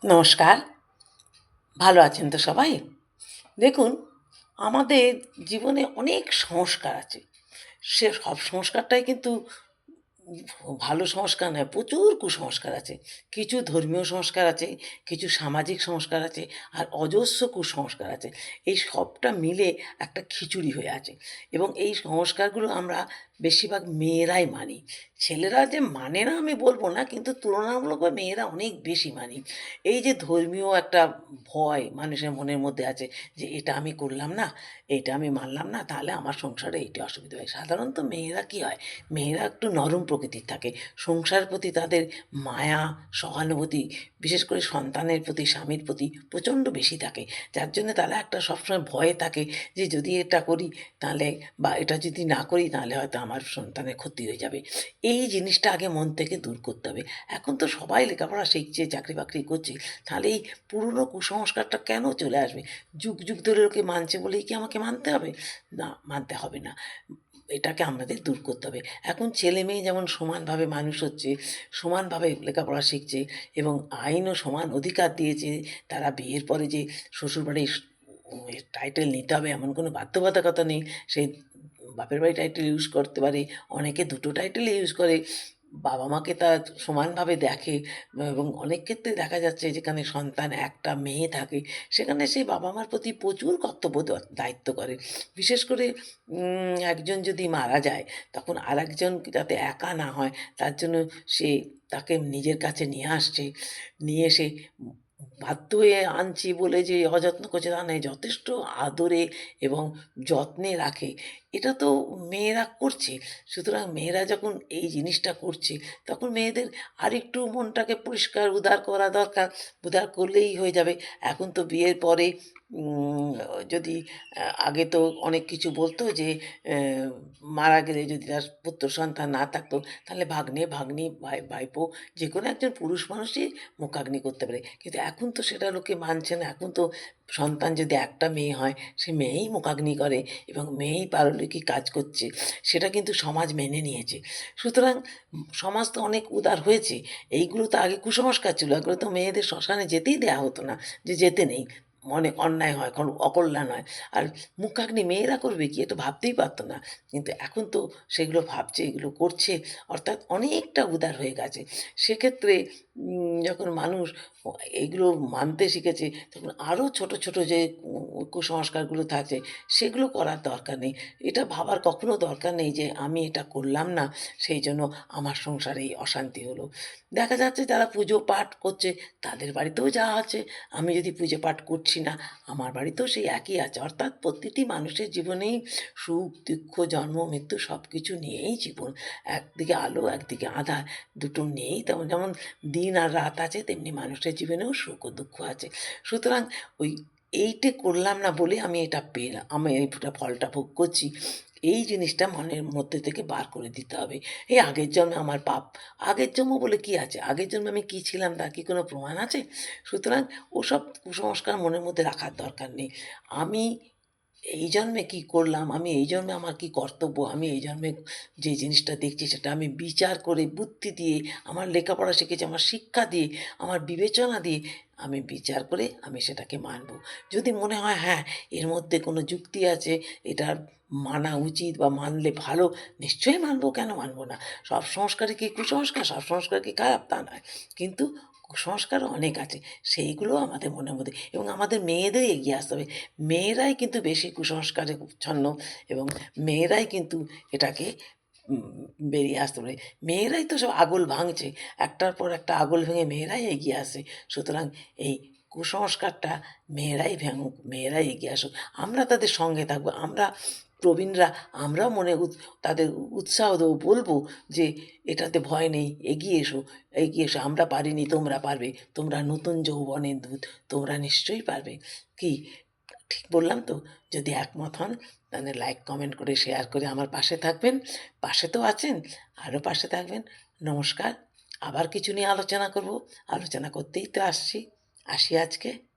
নমস্কার। ভালো আছেন তো সবাই? দেখুন, আমাদের জীবনে অনেক সংস্কার আছে। সে সব সংস্কারটাই কিন্তু ভালো সংস্কার নয়, প্রচুর কুসংস্কার আছে। কিছু ধর্মীয় সংস্কার আছে, কিছু সামাজিক সংস্কার আছে, আর অজস্র কুসংস্কার আছে। এই সবটা মিলে একটা খিচুড়ি হয়ে আছে এবং এই সংস্কারগুলো আমরা বেশিরভাগ মেয়েরাই মানি। ছেলেরা যে মানে না আমি বলব না, কিন্তু তুলনামূলকভাবে মেয়েরা অনেক বেশি মানি। এই যে ধর্মীয় একটা ভয় মানুষের মনের মধ্যে আছে যে, "এটা আমি করলাম না, এইটা আমি মানলাম না, তাহলে আমার সংসারে এইটা অসুবিধা হয়।" সাধারণত মেয়েরা কি হয়, মেয়েরা একটু নরম প্রকৃতির থাকে। সংসারের প্রতি তাদের মায়া, সহানুভূতি, বিশেষ করে সন্তানের প্রতি, স্বামীর প্রতি প্রচণ্ড বেশি থাকে। যার জন্যে তারা একটা সবসময় ভয়ে থাকে যে যদি এটা করি তাহলে, বা এটা যদি না করি তাহলে হয়তো আমার সন্তানের ক্ষতি হয়ে যাবে। এই জিনিসটা আগে মন থেকে দূর করতে হবে। এখন তো সবাই লেখাপড়া শিখছে, চাকরি-বাকরি করছে। তাহলে এই পুরনো কুসংস্কারটা কেন চলে আসবে? যুগ, যুগ ধরে লোকে মানছে বলেই কি আমাকে মানতে হবে? না, মানতে হবে না। এটাকে আমাদের দূর করতে হবে। এখন ছেলে-মেয়ে যেমন সমানভাবে মানুষ হচ্ছে, সমানভাবে লেখাপড়া শিখছে এবং আইনও সমান অধিকার দিয়েছে। তারা বিয়ের পরে যে শ্বশুরবাড়ির টাইটেল নিতে হবে এমন কোনো বাধ্যবাধকতা নেই। সে বাপের বাড়ির টাইটেল ইউজ করতে পারে। অনেকে দুটো টাইটেলই ইউজ করে। বাবা-মাকে তারা সমানভাবে দেখে এবং অনেক ক্ষেত্রে দেখা যাচ্ছে যেখানে সন্তান একটা মেয়ে থাকে, সেখানে সেই বাবা-মার প্রতি প্রচুর কর্তব্য দায়িত্ব করে। বিশেষ করে একজন যদি মারা যায়, তখন আরেকজন যাতে একা না হয়, তার জন্য সে তাকে নিজের কাছে নিয়ে আসছে। নিয়ে এসে বাধ্য হয়ে আনছি বলে যে অযত্ন করছে তা নয়, যথেষ্ট আদরে এবং যত্নে রাখে। এটা তো মেয়েরা করছে। সুতরাং মেয়েরা যখন এই জিনিসটা করছে, তখন মেয়েদের আরেকটু মনটাকে পরিষ্কার উদার করা দরকার। উদার করলেই হয়ে যাবে। এখন তো বিয়ের পরে যদি আগে তো অনেক কিছু বলত যে অ্যা মারা গেলে যদি তার পুত্র সন্তান না থাকতো, তাহলে ভাগ্নে, ভাগ্নি, ভাইপো যেকোনো একজন পুরুষ মানুষই মুখাগ্নি করতে পারে। কিন্তু এখন তো সেটা লোকে মানছে না। এখন তো সন্তান যদি একটা মেয়ে হয়, সে মেয়েই মুখাগ্নি করে এবং মেয়েই পারলৌকিক কাজ করছে। সেটা কিন্তু সমাজ মেনে নিয়েছে। সুতরাং সমাজ তো অনেক উদার হয়েছে। এইগুলো তো আগে কুসংস্কার ছিল। এগুলো তো মেয়েদের শ্মশানে যেতেই দেয়া হতো না, যে যেতে নেই। অনেক অন্যায় হয়, অকল্যাণ হয়। আর মুখাগ্নি মেয়েরা করবে কি? এটা ভাবতেই পারত না। কিন্তু এখন তো সেগুলো ভাবছে, এগুলো করছে। অর্থাৎ অনেকটা উদার হয়ে গেছে। সেক্ষেত্রে যখন মানুষ ও এইগুলো মানতে শিখেছে, তখন আরও ছোট, ছোট যে কুসংস্কারগুলো থাকছে, সেগুলো করার দরকার নেই। এটা ভাবার কখনো দরকার নেই যে আমি এটা করলাম না, সেইজন্য আমার সংসারে এই অশান্তি হলো। দেখা যাচ্ছে যারা পুজো পাঠ করছে, তাদের বাড়িতেও যা আছে, আমি যদি পুজো পাঠ করছি না, আমার বাড়িতেও সেই একই আছে। অর্থাৎ প্রতিটি মানুষের জীবনেই সুখ, দুঃখ, জন্ম, মৃত্যু সবকিছু নিয়েই জীবন। একদিকে আলো, একদিকে আঁধার, দুটো নিয়েই তেমন যেমন দিন আর রাত আছে, তেমনি মানুষের জীবনেও সুখ ও দুঃখ আছে। সুতরাং ওই এইটে করলাম না বলে আমি এটা পেলাম, আমি এইটা ফলটা ভোগ করছি। এই জিনিসটা মনের মধ্যে থেকে বার করে দিতে হবে। এই আগের জন্মে আমার পাপ, আগের জন্ম বলে কি আছে? আগের জন্মে আমি কি ছিলাম তার কি কোনো প্রমাণ আছে? সুতরাং ওসব কুসংস্কার মনের মধ্যে রাখার দরকার নেই। আমি এই জন্মে কি করলাম? আমি এই জন্মে আমার কি কর্তব্য? আমি এই জন্মে যে জিনিসটা দেখছি সেটা আমি বিচার করে বুদ্ধি দিয়ে, আমার লেখাপড়া শিখেছি, আমার শিক্ষা দিয়ে, আমার বিবেচনা দিয়ে আমি বিচার করে আমি সেটাকে মানব। যদি মনে হয় হ্যাঁ, এর মধ্যে কোনো যুক্তি আছে, এটা মানা উচিত বা মানলে ভালো, নিশ্চয়ই মানব, কেন মানব না? সব সংস্কারই কি কুসংস্কার? সব সংস্কার কি খারাপ? তা নয়। কিন্তু কুসংস্কারও অনেক আছে। সেইগুলো আমাদের মনের মধ্যে, এবং আমাদের মেয়েদের এগিয়ে আসতে হবে। মেয়েরাই কিন্তু বেশি কুসংস্কারে ছন্ন এবং মেয়েরাই কিন্তু এটাকে উম বেরিয়ে আসতে পারে। মেয়েরাই তো সব আগল ভাঙছে। একটার পর একটা আগল ভেঙে মেয়েরাই এগিয়ে আসে। সুতরাং এই কুসংস্কারটা মেয়েরাই ভাঙুক, মেয়েরাই এগিয়ে আসুক। আমরা তাদের সঙ্গে থাকবো। আমরা প্রবীণরা আমরাও মনে তাদের উৎসাহ দেবো, বলবো যে, "এটাতে ভয় নেই, এগিয়ে এসো, এগিয়ে এসো। আমরা পারিনি, তোমরা পারবে। তোমরা নতুন যৌবনের দুধ, তোমরা নিশ্চয়ই পারবে।" কি ঠিক বললাম তো? যদি একমত হন, তাহলে লাইক, কমেন্ট করে, শেয়ার করে আমার পাশে থাকবেন। পাশে তো আছেন, আরও পাশে থাকবেন। নমস্কার। আবার কিছু নিয়ে আলোচনা করব। আলোচনা করতেই তো আসছি। আসি আজকে।